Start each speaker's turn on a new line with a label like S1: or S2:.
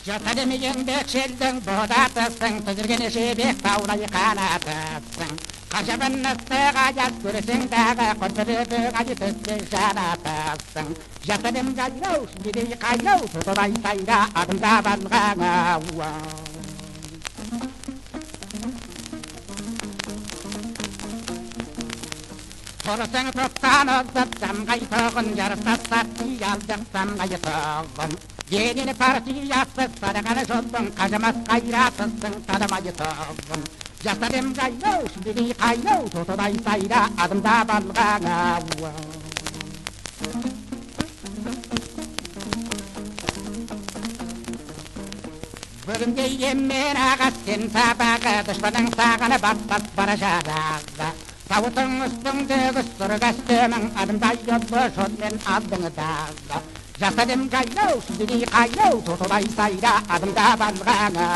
S1: Жастадемеген бекшелдің бодатысың, түзірген шебек таулай қанатысың. Қашабынысты ғажат көрісің дағы, құдырыды ғажы түспен жанатысың. Жастадем жайлау, шүндедей қайлау, тұтылай сайда адымда балғаңа. Құрысың тұттан ұзып, самғай тұғын, жарыстасат сиялдық самғай тұғын. Денені партиясы садағаны жолдың, қажамас қайратысың садамай тұғын. Жастадем жайлау, шүндедей қайлау, тұтылай сайда адымда балғаңа. Бүгінде еммен ағас сен сабағы, дұшпаның сағаны баттас бара жадағы. Сауытың үстіңді күстір кәстемің, адымдай жолды жолмен алдыңы дағы. Жастадем жайлау, шүндедей қайлау, тұтылай сайда адымда балғаңа.